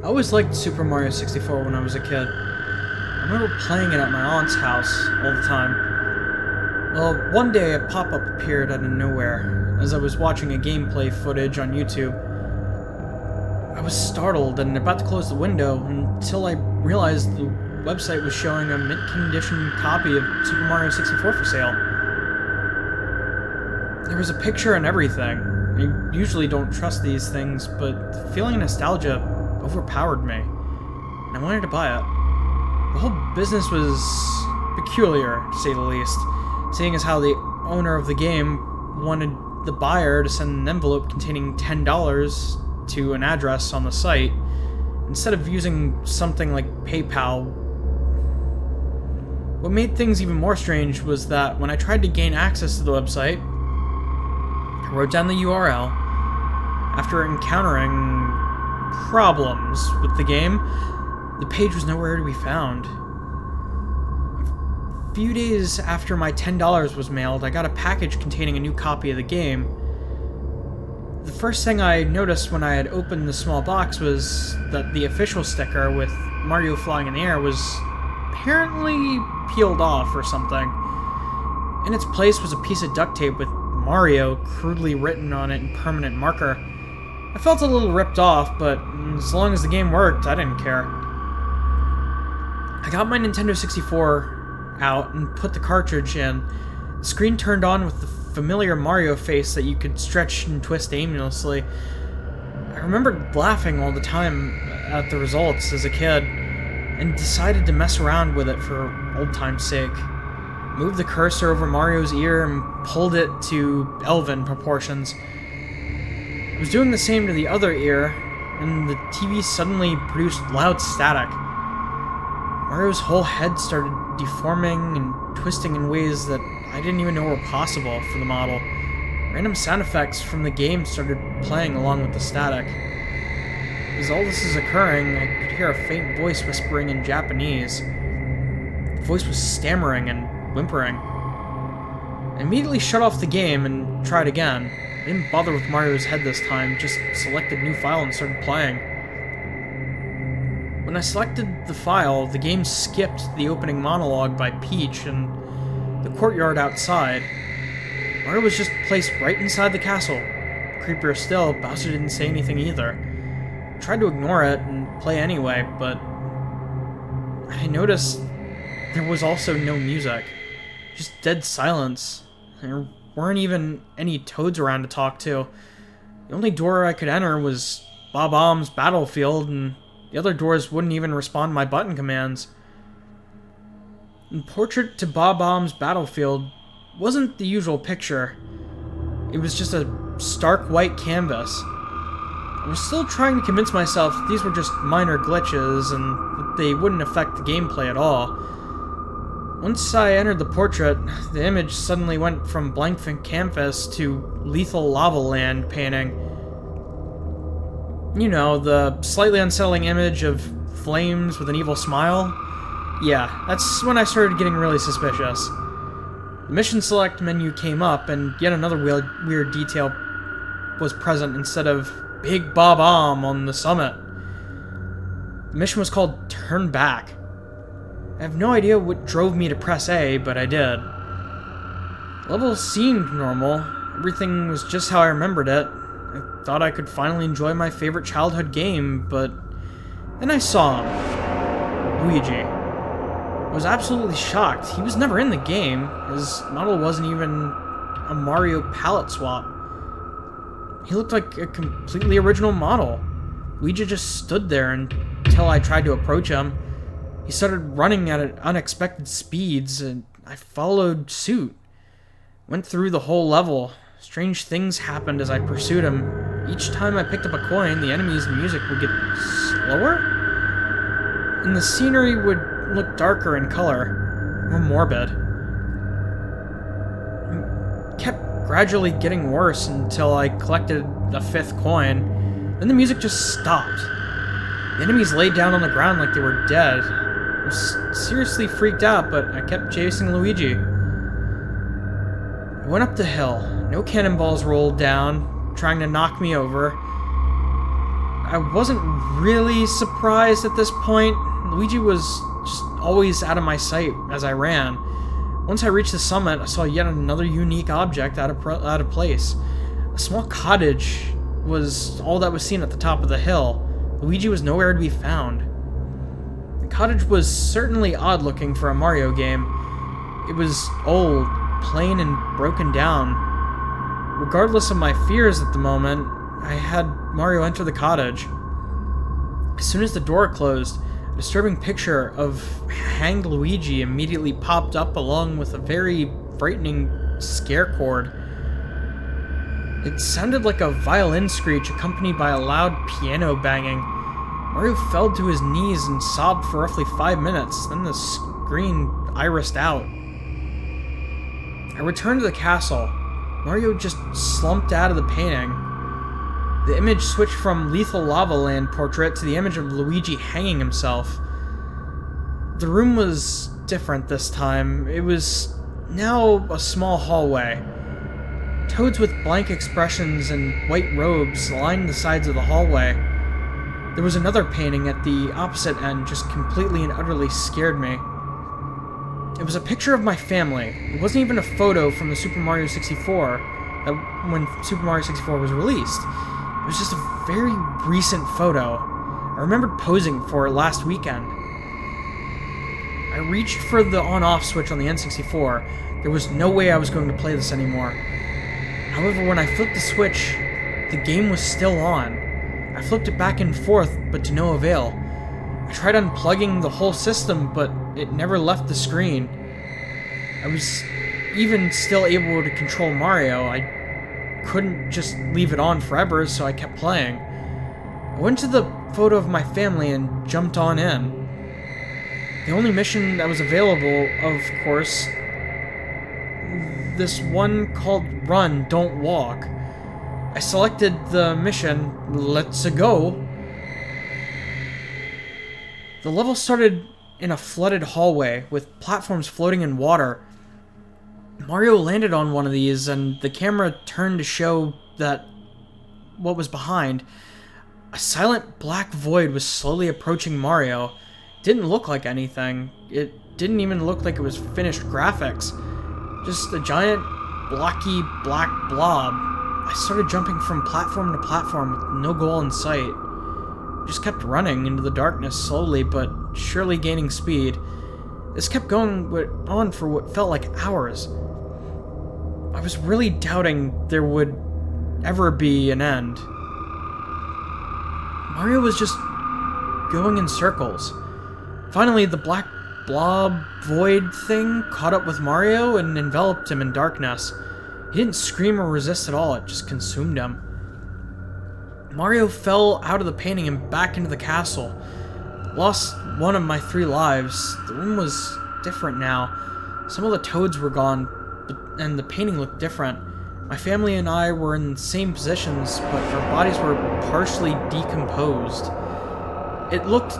I always liked Super Mario 64 when I was a kid. I remember playing it at my aunt's house all the time. Well, one day a pop-up appeared out of nowhere as I was watching a gameplay footage on YouTube. I was startled and about to close the window until I realized the website was showing a mint-condition copy of Super Mario 64 for sale. There was a picture and everything. I usually don't trust these things, but the feeling of nostalgia overpowered me, and I wanted to buy it. The whole business was peculiar, to say the least, seeing as how the owner of the game wanted the buyer to send an envelope containing $10 to an address on the site, instead of using something like PayPal. What made things even more strange was that when I tried to gain access to the website, I wrote down the URL. After encountering problems with the game, the page was nowhere to be found. A few days after my $10 was mailed, I got a package containing a new copy of the game. The first thing I noticed when I had opened the small box was that the official sticker with Mario flying in the air was apparently peeled off or something. In its place was a piece of duct tape with Mario crudely written on it in permanent marker. I felt a little ripped off, but as long as the game worked, I didn't care. I got my Nintendo 64 out and put the cartridge in. The screen turned on with the familiar Mario face that you could stretch and twist aimlessly. I remembered laughing all the time at the results as a kid, and decided to mess around with it for old time's sake. Moved the cursor over Mario's ear and pulled it to elven proportions. I was doing the same to the other ear, and the TV suddenly produced loud static. Mario's whole head started deforming and twisting in ways that I didn't even know were possible for the model. Random sound effects from the game started playing along with the static. As all this is occurring, I could hear a faint voice whispering in Japanese. The voice was stammering and whimpering. I immediately shut off the game and tried again. I didn't bother with Mario's head this time, just selected new file and started playing. When I selected the file, the game skipped the opening monologue by Peach and the courtyard outside. Mario was just placed right inside the castle. Creepier still, Bowser didn't say anything either. I tried to ignore it and play anyway, but I noticed there was also no music. Just dead silence. There weren't even any toads around to talk to. The only door I could enter was Bob-omb's battlefield, and the other doors wouldn't even respond to my button commands. The portrait to Bob-omb's battlefield wasn't the usual picture. It was just a stark white canvas. I was still trying to convince myself that these were just minor glitches and that they wouldn't affect the gameplay at all. Once I entered the portrait, the image suddenly went from blank canvas to Lethal Lava Land painting. You know, the slightly unsettling image of flames with an evil smile? Yeah, that's when I started getting really suspicious. The mission select menu came up, and yet another weird detail was present instead of Big Bob-omb on the summit. The mission was called Turn Back. I have no idea what drove me to press A, but I did. The level seemed normal. Everything was just how I remembered it. I thought I could finally enjoy my favorite childhood game, but then I saw him. Luigi. I was absolutely shocked. He was never in the game. His model wasn't even a Mario palette swap. He looked like a completely original model. Luigi just stood there until I tried to approach him. He started running at unexpected speeds, and I followed suit. Went through the whole level. Strange things happened as I pursued him. Each time I picked up a coin, the enemy's music would get slower, and the scenery would look darker in color, more morbid. It kept gradually getting worse until I collected a fifth coin. Then the music just stopped. The enemies laid down on the ground like they were dead. I was seriously freaked out, but I kept chasing Luigi. I went up the hill. No cannonballs rolled down, trying to knock me over. I wasn't really surprised at this point. Luigi was just always out of my sight as I ran. Once I reached the summit, I saw yet another unique object out of place. A small cottage was all that was seen at the top of the hill. Luigi was nowhere to be found. The cottage was certainly odd looking for a Mario game. It was old, plain, and broken down. Regardless of my fears at the moment, I had Mario enter the cottage. As soon as the door closed, a disturbing picture of hanged Luigi immediately popped up along with a very frightening scare chord. It sounded like a violin screech accompanied by a loud piano banging. Mario fell to his knees and sobbed for roughly 5 minutes, then the screen irised out. I returned to the castle. Mario just slumped out of the painting. The image switched from Lethal Lava Land portrait to the image of Luigi hanging himself. The room was different this time. It was now a small hallway. Toads with blank expressions and white robes lined the sides of the hallway. There was another painting at the opposite end, just completely and utterly scared me. It was a picture of my family. It wasn't even a photo from the Super Mario 64, when Super Mario 64 was released. It was just a very recent photo. I remembered posing for it last weekend. I reached for the on-off switch on the N64. There was no way I was going to play this anymore. However, when I flipped the switch, the game was still on. I flipped it back and forth, but to no avail. I tried unplugging the whole system, but it never left the screen. I was even still able to control Mario. I couldn't just leave it on forever, so I kept playing. I went to the photo of my family and jumped on in. The only mission that was available, of course, this one called Run, Don't Walk. I selected the mission, Let's Go. The level started in a flooded hallway with platforms floating in water. Mario landed on one of these and the camera turned to show that what was behind. A silent black void was slowly approaching Mario. It didn't look like anything. It didn't even look like it was finished graphics. Just a giant, blocky, black blob. I started jumping from platform to platform with no goal in sight. I just kept running into the darkness slowly but surely gaining speed. This kept going on for what felt like hours. I was really doubting there would ever be an end. Mario was just going in circles. Finally, the black blob void thing caught up with Mario and enveloped him in darkness. He didn't scream or resist at all, it just consumed him. Mario fell out of the painting and back into the castle. Lost one of my 3 lives. The room was different now. Some of the toads were gone, and the painting looked different. My family and I were in the same positions, but our bodies were partially decomposed. It looked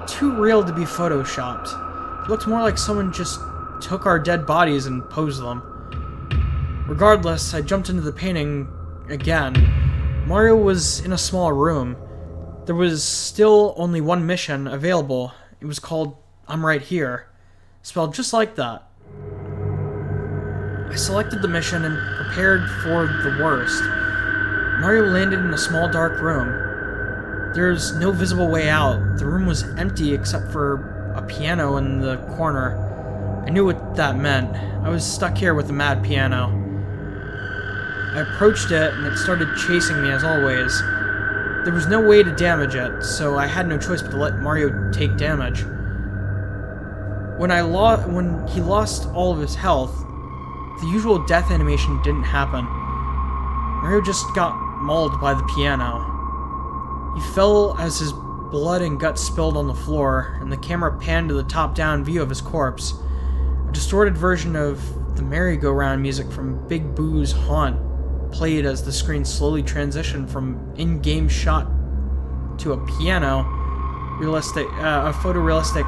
too real to be photoshopped. It looked more like someone just took our dead bodies and posed them. Regardless, I jumped into the painting again. Mario was in a small room. There was still only one mission available. It was called I'm Right Here, spelled just like that. I selected the mission and prepared for the worst. Mario landed in a small dark room. There's no visible way out. The room was empty except for a piano in the corner. I knew what that meant. I was stuck here with the mad piano. I approached it and it started chasing me as always. There was no way to damage it, so I had no choice but to let Mario take damage. When he lost all of his health, the usual death animation didn't happen. Mario just got mauled by the piano. He fell as his blood and guts spilled on the floor, and the camera panned to the top-down view of his corpse. A distorted version of the merry-go-round music from Big Boo's Haunt played as the screen slowly transitioned from in-game shot to a piano, a photorealistic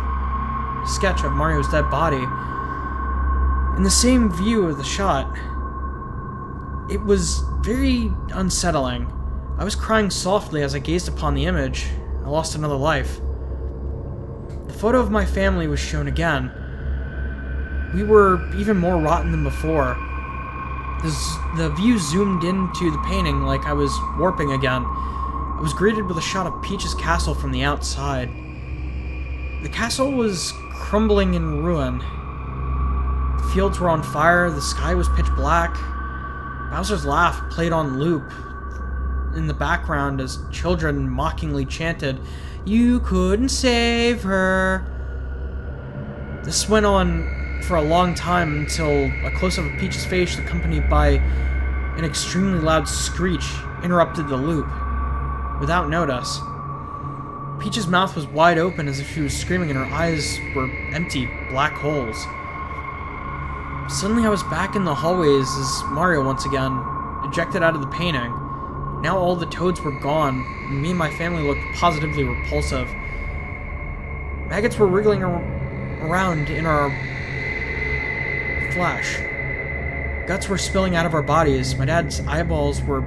sketch of Mario's dead body. In the same view of the shot, it was very unsettling. I was crying softly as I gazed upon the image. I lost another life. The photo of my family was shown again. We were even more rotten than before. The view zoomed into the painting like I was warping again. I was greeted with a shot of Peach's castle from the outside. The castle was crumbling in ruin. The fields were on fire, the sky was pitch black. Bowser's laugh played on loop in the background as children mockingly chanted, "You couldn't save her." This went on for a long time until a close-up of Peach's face, accompanied by an extremely loud screech, interrupted the loop. Without notice, Peach's mouth was wide open as if she was screaming and her eyes were empty, black holes. Suddenly I was back in the hallways as Mario once again, ejected out of the painting. Now all the toads were gone, and me and my family looked positively repulsive. Maggots were wriggling around in our flesh. Guts were spilling out of our bodies. My dad's eyeballs were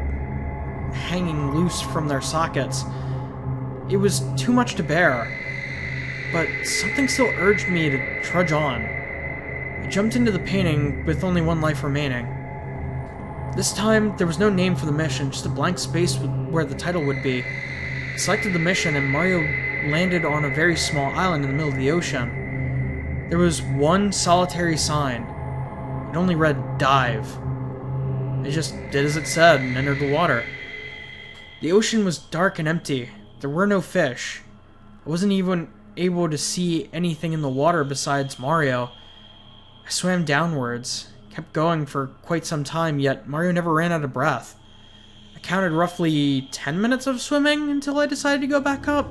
hanging loose from their sockets. It was too much to bear, but something still urged me to trudge on. I jumped into the painting with only one life remaining. This time, there was no name for the mission, just a blank space where the title would be. I selected the mission, and Mario landed on a very small island in the middle of the ocean. There was one solitary sign. It only read, "Dive." I just did as it said and entered the water. The ocean was dark and empty. There were no fish. I wasn't even able to see anything in the water besides Mario. I swam downwards, kept going for quite some time, yet Mario never ran out of breath. I counted roughly 10 minutes of swimming until I decided to go back up.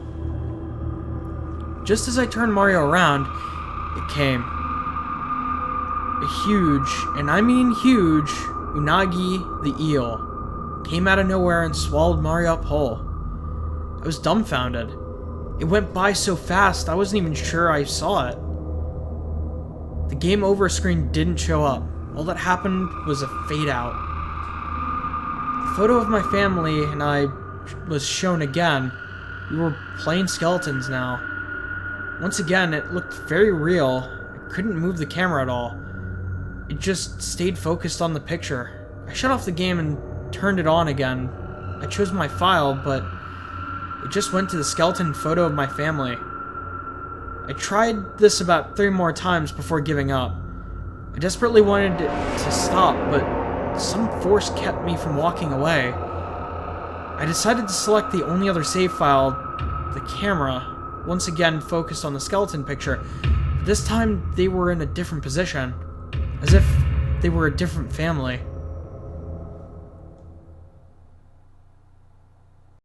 Just as I turned Mario around, it came. A huge, and I mean huge, Unagi the eel came out of nowhere and swallowed Mario up whole. I was dumbfounded. It went by so fast, I wasn't even sure I saw it. The game over screen didn't show up. All that happened was a fade out. The photo of my family and I was shown again. We were plain skeletons now. Once again, it looked very real. I couldn't move the camera at all. It just stayed focused on the picture. I shut off the game and turned it on again. I chose my file, but it just went to the skeleton photo of my family. I tried this about 3 more times before giving up. I desperately wanted it to stop, but some force kept me from walking away. I decided to select the only other save file, the camera, once again focused on the skeleton picture. But this time, they were in a different position, as if they were a different family.